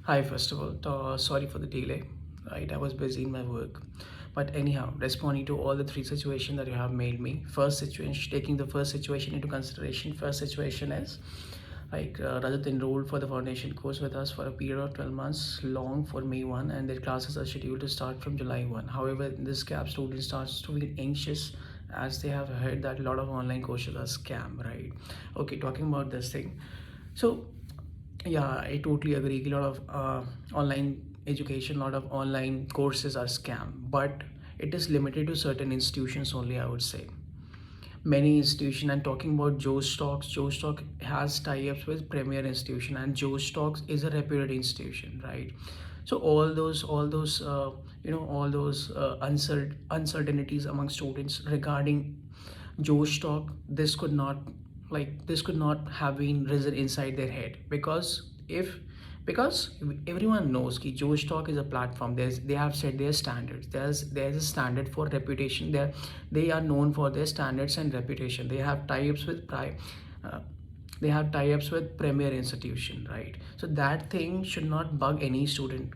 Hi, first of all, sorry for the delay. Right, I was busy in my work. But anyhow, responding to all the three situations that you have mailed me. First situation, taking the first situation into consideration. First situation is Rajat enrolled for the foundation course with us for a period of 12 months long for May 1, and their classes are scheduled to start from July 1. However, in this gap, student starts to feel anxious as they have heard that a lot of online courses are scam, right? Okay, talking about this thing. So yeah, I totally agree. A lot of online education, a lot of online courses are scam, but it is limited to certain institutions only, I would say. Many institution, and talking about Joe Stock has tie-ups with premier institution, and Joe Stocks is a reputed institution, right? So all those uncertainties among students regarding Joe Stock, this could not have been risen inside their head, if because everyone knows that Joe Stock is a platform. They have set their standards. There's a standard for reputation. They are known for their standards and reputation. Uh, they have tie-ups with premier institution, right? So that thing should not bug any student.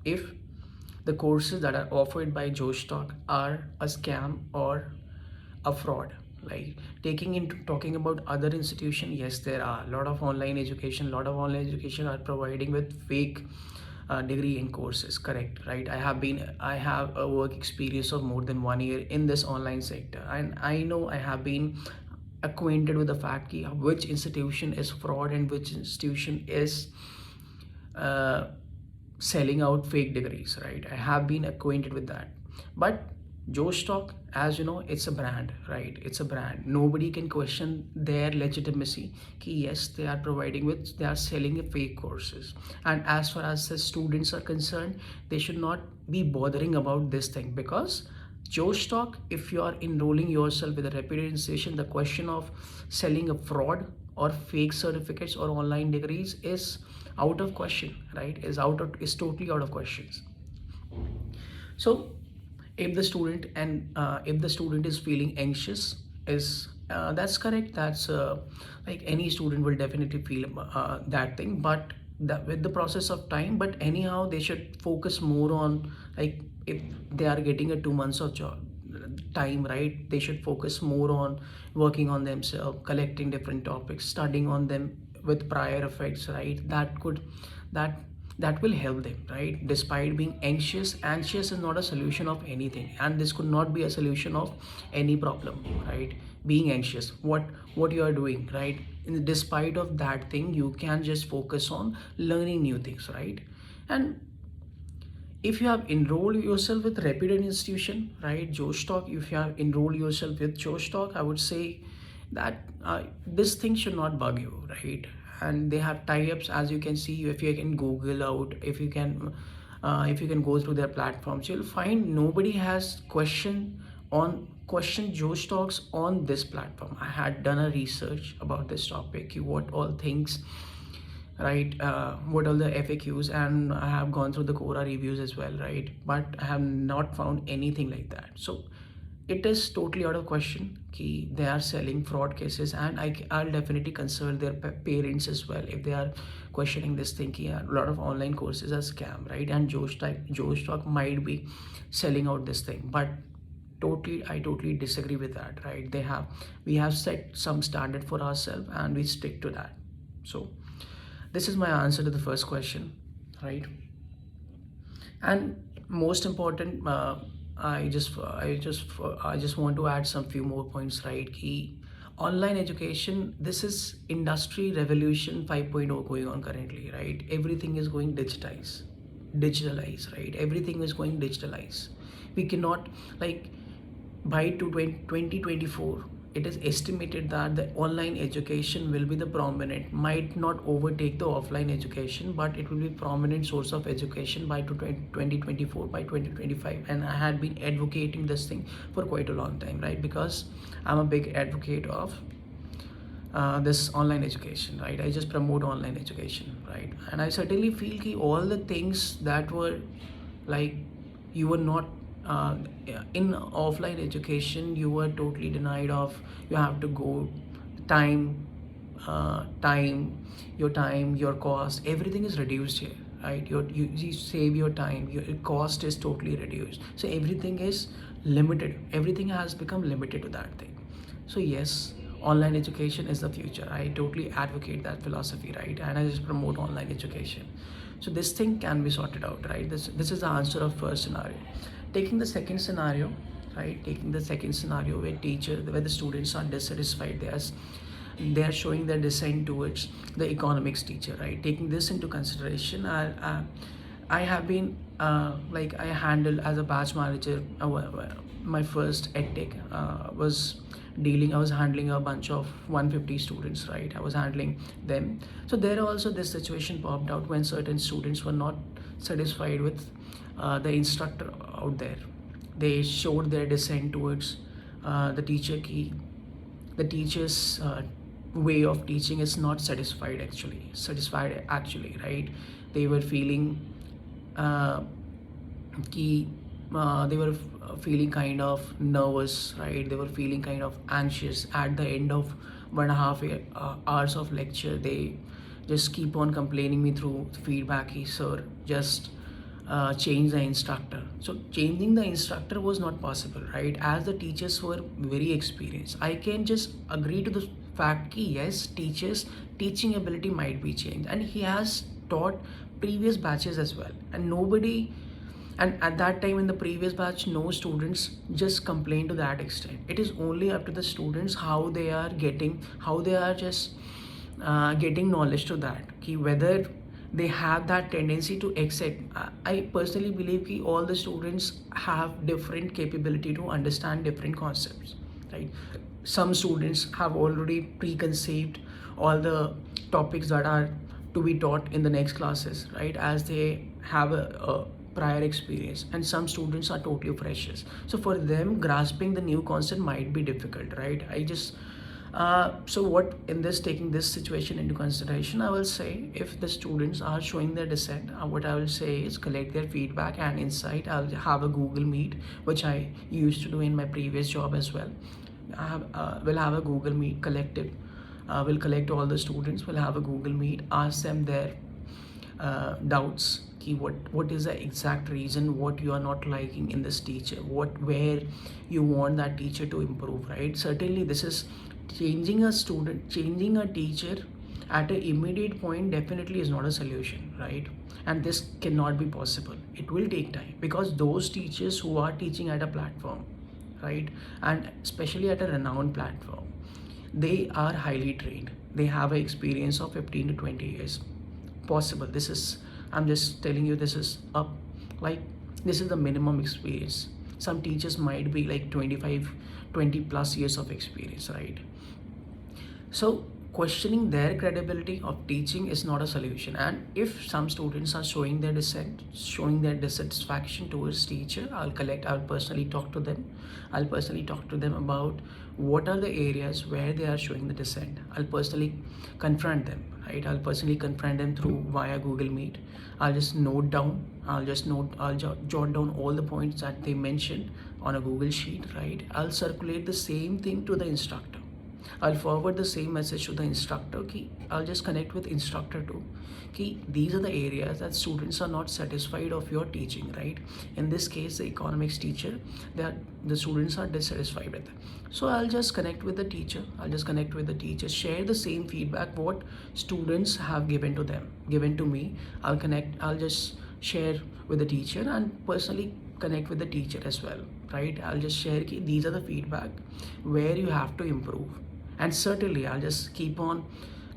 If the courses that are offered by Joe Stock are a scam or a fraud, like taking into talking about other institution, yes, there are a lot of online education are providing with fake degree in courses, correct, right? I have a work experience of more than 1 year in this online sector, and I know I have been acquainted with the fact which institution is fraud and which institution is uh, selling out fake degrees, right? I have been acquainted with that. But Joe Stock, as you know, it's a brand, right? It's a brand. Nobody can question their legitimacy. Yes, they are selling fake courses. And as far as the students are concerned, they should not be bothering about this thing, because Joe Stock, if you are enrolling yourself with a reputed institution, the question of selling a fraud or fake certificates or online degrees is out of question, right? Is totally out of questions. So if the student is feeling anxious, is that's correct. That's like any student will definitely feel that thing, but with the process of time. But anyhow, they should focus more on, like, if they are getting a 2 months of job time, right? They should focus more on working on themselves, collecting different topics, studying on them with prior effects, right? That that will help them, right? Despite being anxious is not a solution of anything, and this could not be a solution of any problem, right? Being anxious, what you are doing, right? Despite of that thing, you can just focus on learning new things, right? And if you have enrolled yourself with reputed institution, right, Joe Stock, if you have enrolled yourself with Joe Stock, I would say that this thing should not bug you, right? And they have tie-ups, as you can see. If you can google out, if you can go through their platforms, you'll find nobody has question Joe Stocks on this platform. I had done a research about this topic, what all things, right? What are the FAQs, and I have gone through the Quora reviews as well, right? But I have not found anything like that. So it is totally out of question कि they are selling fraud cases, and I'll definitely consult their parents as well if they are questioning this thing कि a lot of online courses are scam, right? And Joe Stock might be selling out this thing, but I totally disagree with that, right? We have set some standard for ourselves, and we stick to that. So this is my answer to the first question, right? And most important, I just want to add some few more points, right? Key online education, this is industry revolution 5.0 going on currently, right? Everything is going digitalize, right? Everything is going digitalize. We cannot, like, by 2024, it is estimated that the online education will be the prominent, might not overtake the offline education, but it will be prominent source of education by 2024, by 2025. And I had been advocating this thing for quite a long time, right? Because I'm a big advocate of this online education, right? I just promote online education, right? And I certainly feel that all the things that were, like, you were not uh, in offline education, you were totally denied of. You have to go time, time, your cost, everything is reduced here, right? You save your time, your cost is totally reduced, so everything is limited, everything has become limited to that thing. So yes, online education is the future. I totally advocate that philosophy, right? And I just promote online education. So this thing can be sorted out, right? This is the answer of first scenario. Taking the second scenario, right? Taking the second scenario where the students are dissatisfied, they are showing their dissent towards the economics teacher, right? Taking this into consideration, I have been like I handled as a batch manager. My first edtech I was handling a bunch of 150 students, right? I was handling them. So there also this situation popped out when certain students were not satisfied with the instructor out there. They showed their dissent towards the teacher key. The teacher's way of teaching is not satisfied actually, right? They were feeling uh, कि they were feeling kind of nervous, right? They were feeling kind of anxious at the end of 1.5 hours of lecture. They just keep on complaining me through feedback. He, sir, just change the instructor. So changing the instructor was not possible, right? As the teachers were very experienced, I can just agree to the fact that yes, teachers teaching ability might be changed, and he has taught previous batches as well, and nobody, and at that time in the previous batch no students just complain to that extent. It is only up to the students how they are just getting knowledge to that, ki whether they have that tendency to accept. I personally believe ki all the students have different capability to understand different concepts, right? Some students have already preconceived all the topics that are to be taught in the next classes, right? As they have a prior experience, and some students are totally freshers, so for them grasping the new concept might be difficult, right? I just so what in this, taking this situation into consideration, I will say if the students are showing their dissent, what I will say is collect their feedback and insight. I'll have a Google Meet, which I used to do in my previous job as well. We'll have a Google Meet collective. We'll collect all the students, we'll have a Google Meet, ask them their doubts, what is the exact reason what you are not liking in this teacher, where you want that teacher to improve, right? Certainly this is changing a teacher at an immediate point definitely is not a solution, right? And this cannot be possible. It will take time, because those teachers who are teaching at a platform, right, and especially at a renowned platform, they are highly trained, they have an experience of 15 to 20 years possible. This is, I'm just telling you, this is up, like, this is the minimum experience. Some teachers might be like 25, 20 plus years of experience, right? So questioning their credibility of teaching is not a solution. And if some students are showing their dissent, showing their dissatisfaction towards teacher, I'll personally talk to them. I'll personally talk to them about what are the areas where they are showing the dissent. I'll personally confront them, right? I'll personally confront them through via Google Meet. I'll just note down, I'll jot down all the points that they mentioned on a Google sheet, right? I'll circulate the same thing to the instructor. I'll forward the same message to the instructor. Ki, I'll just connect with instructor too. Ki, these are the areas that students are not satisfied of your teaching, right? In this case, the economics teacher, the students are dissatisfied with. So I'll just connect with the teacher. Share the same feedback what students have given to me. I'll just share with the teacher and personally connect with the teacher as well, right? I'll just share ki, these are the feedback where you have to improve. And certainly I'll just keep on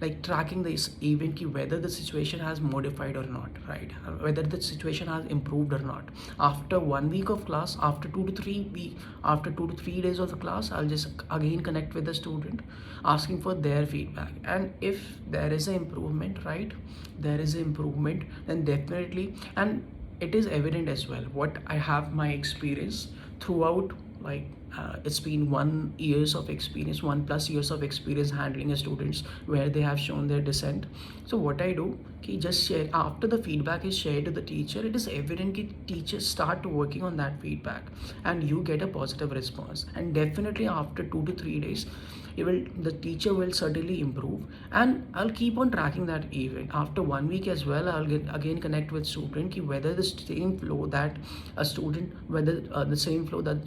like tracking this event ki whether the situation has modified or not, right? Whether the situation has improved or not. After 1 week of class, after 2 to 3 days of the class, I'll just again connect with the student asking for their feedback. And if there is an improvement, right, then definitely, and it is evident as well what I have my experience throughout, like it's been 1 years of experience, 1+ years of experience handling a students where they have shown their dissent. So what I do, कि just share after the feedback is shared to the teacher, it is evident that teachers start working on that feedback and you get a positive response. And definitely after 2 to 3 days, the teacher will certainly improve, and I'll keep on tracking that event. After 1 week as well, I'll get again connect with student ki whether the same flow that a student, whether the same flow that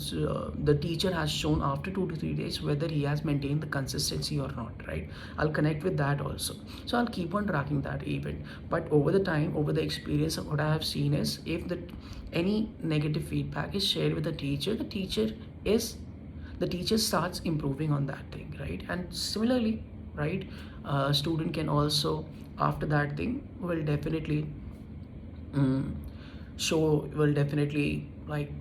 the teacher has shown after 2 to 3 days, whether he has maintained the consistency or not, right? I'll connect with that also. So I'll keep on tracking that event. But over the time, over the experience, what I have seen is if any negative feedback is shared with is the teacher starts improving on that thing, right? And similarly, right, student can also after that thing will definitely mm, show, will definitely like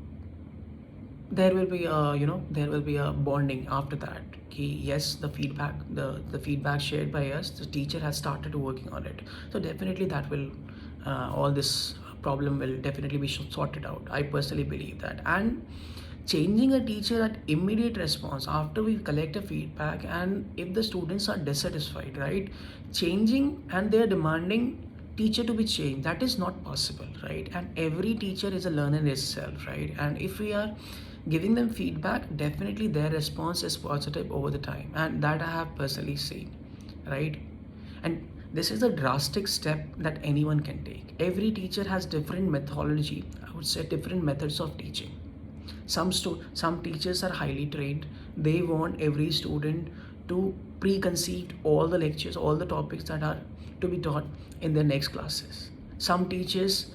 there will be a, there will be a bonding after that. Yes, the feedback shared by us, the teacher has started working on it. So definitely that will all this problem will definitely be sorted out. I personally believe that. And changing a teacher at immediate response after we collect a feedback, and if the students are dissatisfied, right, changing and they're demanding teacher to be changed, that is not possible, right? And every teacher is a learner itself, right? And if we are giving them feedback, definitely their response is positive over the time, and that I have personally seen, right? And this is a drastic step that anyone can take. Every teacher has different methodology, I would say different methods of teaching. Some teachers are highly trained. They want every student to preconceive all the lectures, all the topics that are to be taught in their next classes. Some teachers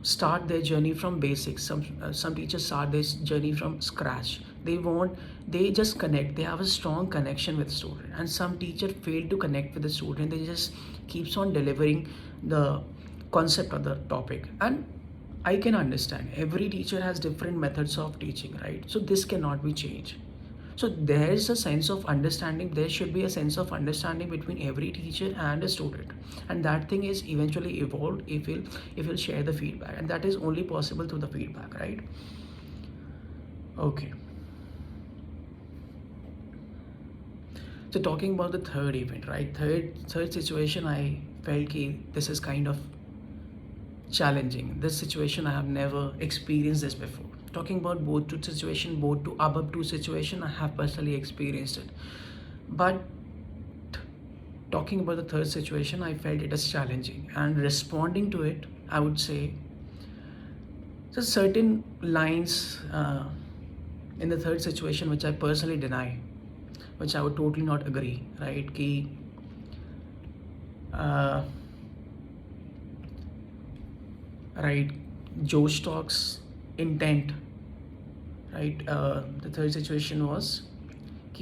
start their journey from basics. Some teachers start this journey from scratch. They just connect. They have a strong connection with student. And some teacher fail to connect with the student. They just keeps on delivering the concept of the topic. And I can understand every teacher has different methods of teaching, right? So this cannot be changed. So there is a sense of understanding. There should be a sense of understanding between every teacher and a student, and that thing is eventually evolved if we'll share the feedback, and that is only possible through the feedback, right? Okay. So talking about the third event, right? Third situation, I felt this is kind of challenging. This situation I have never experienced this before. Talking about both two situation, both to above two situation, I have personally experienced it. But talking about the third situation, I felt it as challenging, and responding to it, I would say, so certain lines in the third situation which I personally deny, which I would totally not agree, right? Uh, right, Josh Talks intent, right? The third situation was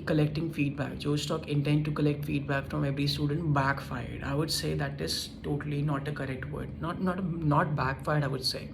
collecting feedback. Josh Talk intent to collect feedback from every student backfired. I would say that is totally not a correct word. Not backfired, I would say.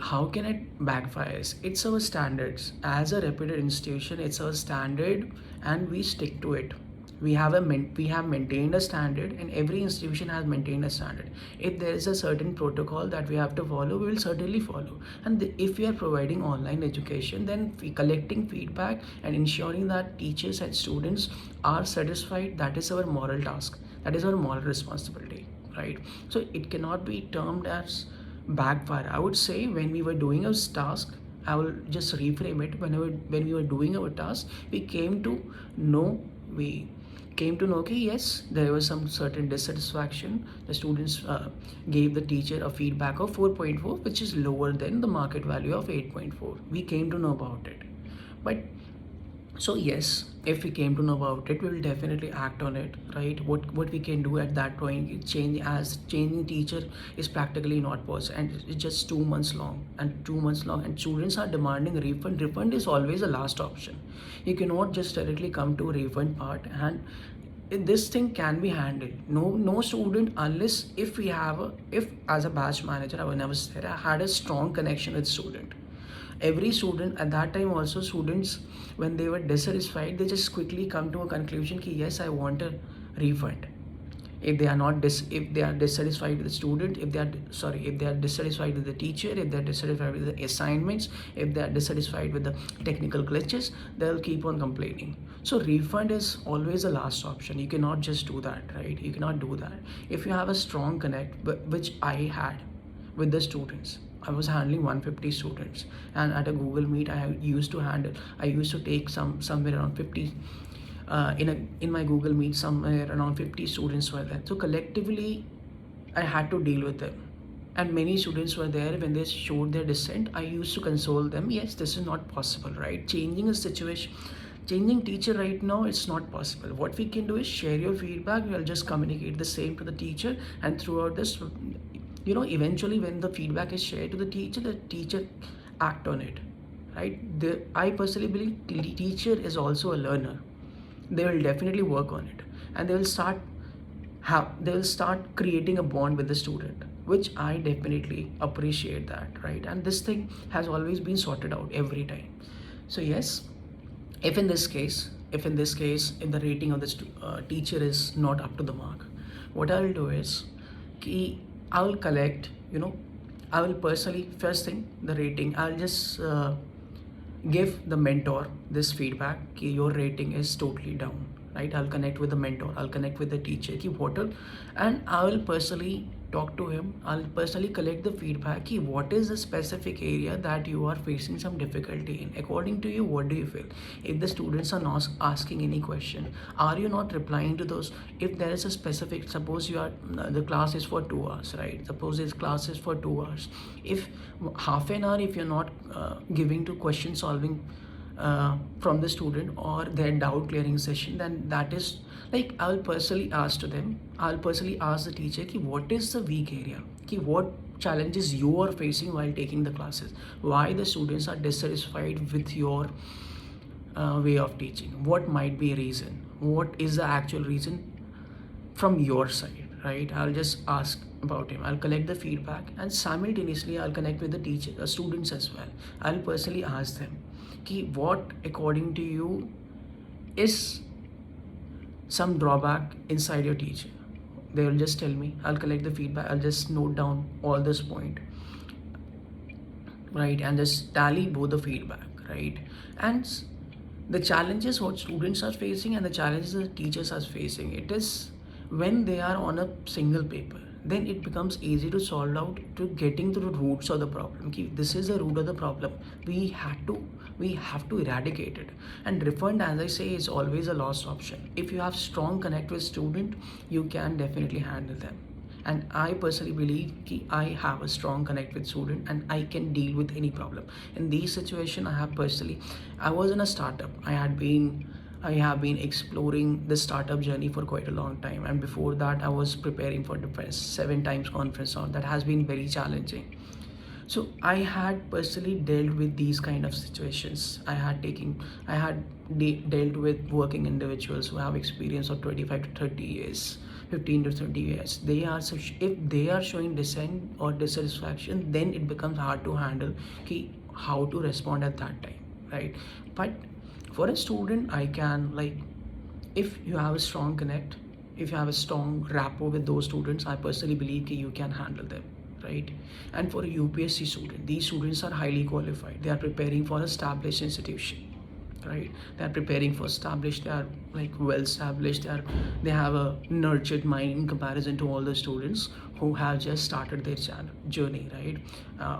How can it backfires? It's our standards. As a reputed institution, it's our standard and we stick to it. We have maintained a standard, and every institution has maintained a standard. If there is a certain protocol that we have to follow, we will certainly follow. And if we are providing online education, then collecting feedback and ensuring that teachers and students are satisfied, that is our moral task. That is our moral responsibility, right? So it cannot be termed as backfire. I would say when we were doing our task, I will just reframe it. When we were doing our task, we came to know we came to know okay, yes, there was some certain dissatisfaction. The students gave the teacher a feedback of 4.4, which is lower than the market value of 8.4. We came to know about it. But so yes, if we came to know about it, we will definitely act on it, right? What we can do at that point, changing teacher is practically not possible, and it's just 2 months long, and students are demanding a refund. Refund is always a last option. You cannot just directly come to a refund part, and this thing can be handled. No student, unless if we have if as a batch manager, I was never said I had a strong connection with student. Every student at that time, also students, when they were dissatisfied, they just quickly come to a conclusion ki yes, I want a refund. If they are not if they are dissatisfied with the student, if they are if they are dissatisfied with the teacher, if they are dissatisfied with the assignments, if they are dissatisfied with the technical glitches, they'll keep on complaining. So refund is always the last option. You cannot just do that, right? You cannot do that. If you have a strong connect, which I had with the students, I was handling 150 students, and at a Google Meet I used to take somewhere around 50 in my Google Meet, somewhere around 50 students were there. So collectively, I had to deal with them. And many students were there when they showed their dissent. I used to console them. Yes, this is not possible, right? Changing a situation, changing teacher right now, it's not possible. What we can do is share your feedback. We'll just communicate the same to the teacher, and throughout this, eventually when the feedback is shared to the teacher act on it, right? I personally believe the teacher is also a learner. They will definitely work on it, and they will start creating a bond with the student, which I definitely appreciate that, right? And this thing has always been sorted out every time. So yes, if in this case, if the rating of the teacher is not up to the mark, what I will do is I will collect, I will personally, first thing, the rating, I'll just give the mentor this feedback कि your rating is totally down, right? I'll connect with the mentor, I'll connect with the teacher कि what are, and I will personally talk to him. I'll personally collect the feedback कि what is the specific area that you are facing some difficulty in. According to you, what do you feel? If the students are not asking any question, are you not replying to those? If there is a specific, suppose you are the class is for 2 hours, right? Suppose this class is for 2 hours. If half an hour, if you're not giving to question solving from the student or their doubt clearing session, then that is like I'll personally ask to them. I'll personally ask the teacher ki what is the weak area, ki what challenges you are facing while taking the classes, why the students are dissatisfied with your way of teaching, what might be a reason, what is the actual reason from your side, right? I'll just ask about him. I'll collect the feedback, and simultaneously I'll connect with the students as well. I'll personally ask them ki what according to you is some drawback inside your teaching. They will just tell me. I'll collect the feedback. I'll just note down all this point, right, and just tally both the feedback, right, and the challenges what students are facing and the challenges the teachers are facing. It is when they are on a single paper, then it becomes easy to solve out to getting to the roots of the problem. This is the root of the problem. We have to eradicate it. And refund, as I say, is always a last option. If you have strong connect with student, you can definitely handle them. And I personally believe I have a strong connect with student and I can deal with any problem. In these situation, I was in a startup. I have been exploring the startup journey for quite a long time, and before that I was preparing for defense 7 times conference round. That has been very challenging. So I had personally dealt with these kind of situations. I had dealt with working individuals who have experience of 25 to 30 years, 15 to 30 years. If they are showing dissent or dissatisfaction, then it becomes hard to handle how to respond at that time, right? But for a student, I can, like, if you have a strong connect, if you have a strong rapport with those students, I personally believe you can handle them, right? And for a UPSC student, these students are highly qualified. They are preparing for established institution, right? They are preparing for established. They are like well established. They have a nurtured mind in comparison to all the students who have just started their journey, right?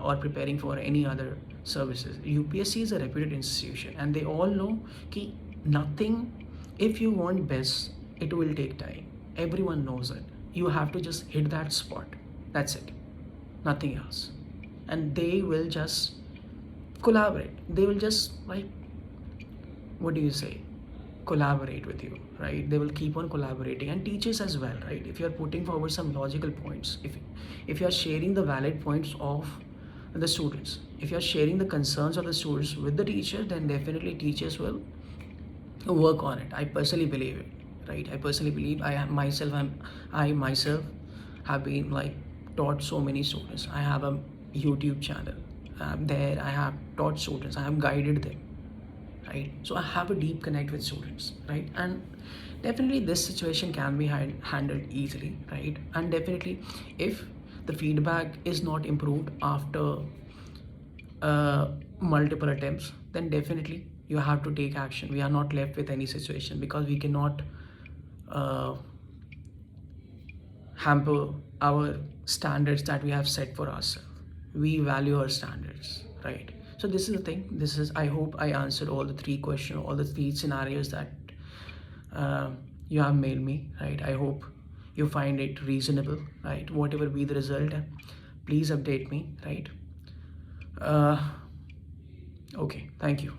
Or preparing for any other services. UPSC is a reputed institution, and they all know कि nothing. If you want best, it will take time. Everyone knows it. You have to just hit that spot. That's it. Nothing else. And they will just collaborate. They will just, like, what do you say, collaborate with you, right? They will keep on collaborating, and teachers as well, right? If you are putting forward some logical points, if you are sharing the valid points of the students, if you are sharing the concerns of the students with the teacher, then definitely teachers will work on it. I personally believe it, right? I personally believe I myself have been, like, taught so many students. I have a YouTube channel. There I have taught students. I have guided them, right? So I have a deep connect with students, right? And definitely this situation can be handled easily, right? And definitely if the feedback is not improved after multiple attempts, then definitely you have to take action. We are not left with any situation because we cannot uh, hamper our standards that we have set for ourselves. We value our standards, right? So this is the thing. This is, I hope I answered all the three questions, all the three scenarios that uh, you have mailed me, right? I hope you find it reasonable, right? Whatever be the result, please update me, right? uh, okay, thank you.